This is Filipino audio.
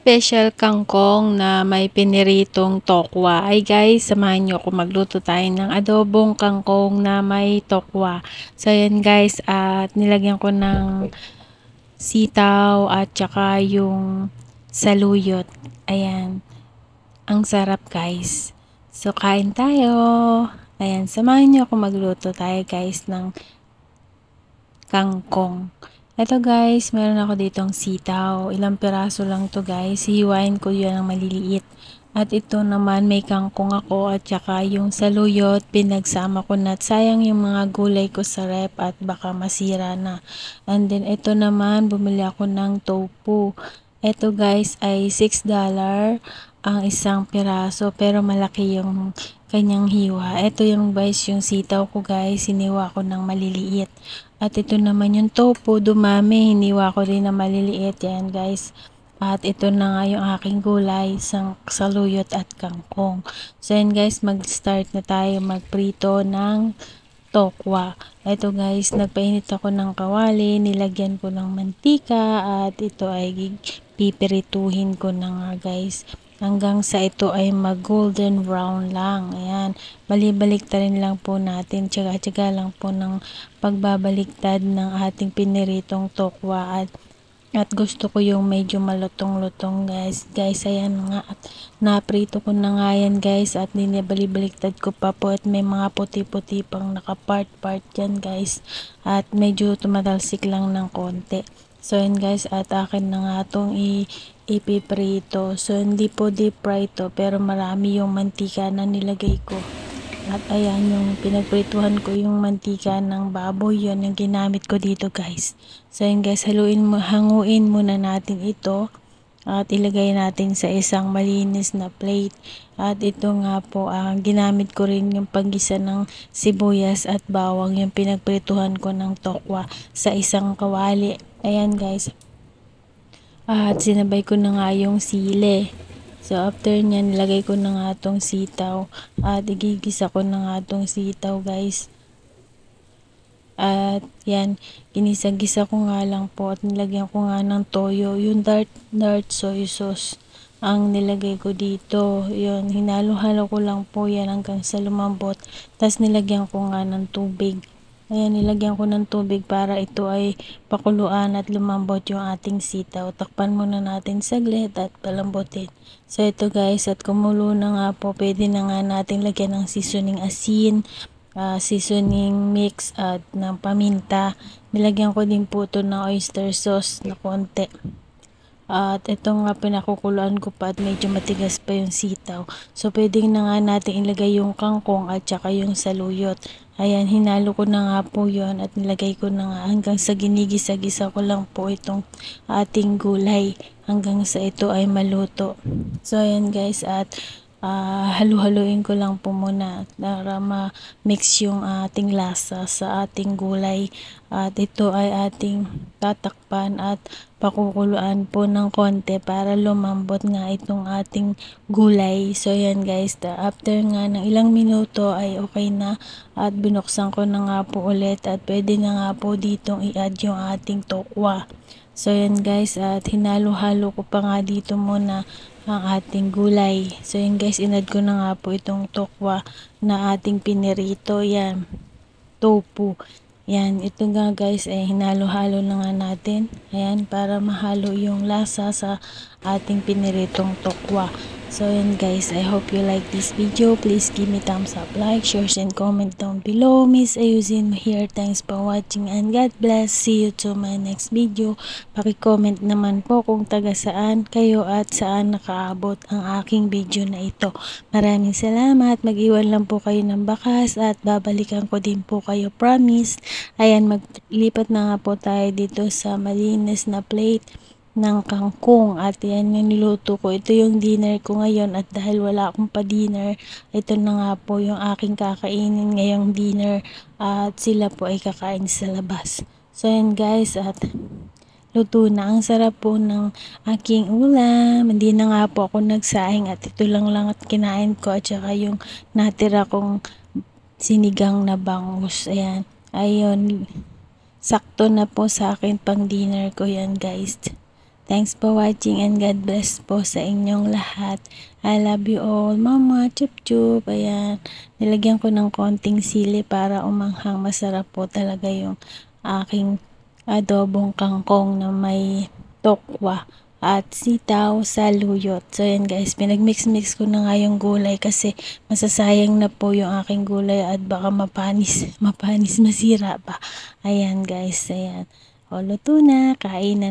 Special kangkong na may piniritong tokwa. Ay guys, samahan nyo ako magluto tayo ng adobong kangkong na may tokwa. So yan guys, at nilagyan ko ng sitaw at saka yung saluyot. Ayan, ang sarap guys. So kain tayo. Ayan, samahan nyo ako magluto tayo guys ng kangkong. Ito guys, meron ako ditong sitaw. Ilang piraso lang to guys. Hihiwain ko yan ng maliliit. At ito naman may kangkong ako at saka yung saluyot pinagsama ko na. Sayang yung mga gulay ko sa rep at baka masira na. And then ito naman bumili ako ng tofu. Ito guys ay $6 ang isang piraso pero malaki yung kanyang hiwa. Ito yung guys yung sitaw ko guys. Hiniwa ko ng maliliit. At ito naman yung tofu, dumami, hiniwa ko rin na maliliit. Yan guys. At ito na nga yung aking gulay, isang saluyot at kangkong. So yan guys, mag-start na tayo magprito ng tokwa. Ito guys, nagpainit ako ng kawali, nilagyan ko ng mantika at ito ay pipirituhin ko na nga guys. Hanggang sa ito ay mag golden brown lang. Ayan. Balibaliktad lang po natin. Tsaga-tsaga lang po ng pagbabaliktad ng ating piniritong tokwa at gusto ko yung medyo malutong-lutong guys. Guys, ayan nga. At naprito ko na nga yan guys. At ninibalibaliktad ko pa po. At may mga puti-puti pang naka-part-part yan guys. At medyo tumatalsik lang ng konti. So yun guys, at akin na nga itong ipiprito. So hindi po deep fry to, pero marami yung mantika na nilagay ko. At ayan yung pinagprituhan ko yung mantika ng baboy, yun yung ginamit ko dito guys. So yun guys, hanguin muna natin ito. At ilagay natin sa isang malinis na plate. At ito nga po, ginamit ko rin yung paggisa ng sibuyas at bawang, yung pinagprituhan ko ng tokwa sa isang kawali. Ayan guys. At sinabay ko na nga yung sili. So after nyan, nilagay ko na nga itong sitaw. At igigisa ko na nga itong sitaw guys. At yan, ginisa-gisa ko nga lang po at nilagyan ko nga ng toyo. Yung dark soy sauce ang nilagay ko dito. Yun, hinalo-halo ko lang po yan hanggang sa lumambot. Tapos nilagyan ko nga ng tubig. Ayan, nilagyan ko ng tubig para ito ay pakuluan at lumambot yung ating sitaw. Takpan muna natin saglit at palambutin. So ito guys, at kumulo na nga po, pwede na nga natin lagyan ng seasoning asin, seasoning mix at ng paminta. Nilagyan ko din po ito ng oyster sauce na konti. At ito nga pinakukuluan ko pa at medyo matigas pa yung sitaw. So pwede na nga natin ilagay yung kangkong at saka yung saluyot. Ayan, hinalo ko na nga po yun at nilagay ko na nga hanggang sa ginigisa-gisa ko lang po itong ating gulay hanggang sa ito ay maluto. So ayan guys, at halu-haluin ko lang po muna para ma-mix yung ating lasa sa ating gulay. At ito ay ating tatakpan at pakukuluan po ng konti para lumambot nga itong ating gulay. So yan guys, after nga ng ilang minuto ay okay na at binuksan ko na nga po ulit at pwede na nga po ditong i-add yung ating tokwa. So yan guys, at hinalo-halo ko pa nga dito muna ang ating gulay. So yun guys, inad ko na nga po itong tokwa na ating pinirito. Yan, tofu. Yan, ito nga guys ay hinalo-halo na nga natin. Ayan, para mahalo yung lasa sa ating piniritong tokwa. So yun guys, I hope you like this video. Please give me thumbs up, like, share, and comment down below. Miss Ayusin mo here. Thanks for watching and God bless. See you to my next video. Paki-comment naman po kung taga saan kayo at saan nakaabot ang aking video na ito. Maraming salamat. Mag-iwan lang po kayo ng bakas at babalikan ko din po kayo, promise. Ayan, maglipat na nga po tayo dito sa malinis na plate ng kangkong at yan yung niluto ko. Ito yung dinner ko ngayon at dahil wala akong pa-dinner, ito na nga po yung aking kakainin ngayong dinner at sila po ay kakain sa labas. So yan guys, at luto na. Ang sarap po ng aking ulam. Hindi na nga po ako nagsaing at ito lang at kinain ko at saka yung natira kong sinigang na bangus. Ayan. Ayun. Sakto na po sa akin pang dinner ko yan guys. Thanks for watching and God bless po sa inyong lahat. I love you all. Mama, chup chup. Ayan. Nilagyan ko ng konting sili para umanghang. Masarap po talaga yung aking adobong kangkong na may tokwa at sitaw sa luyot. So yan guys, pinagmix-mix ko na nga yung gulay kasi masasayang na po yung aking gulay at baka mapanis masira pa. Ayan guys, ayan. O, luto na, kain na.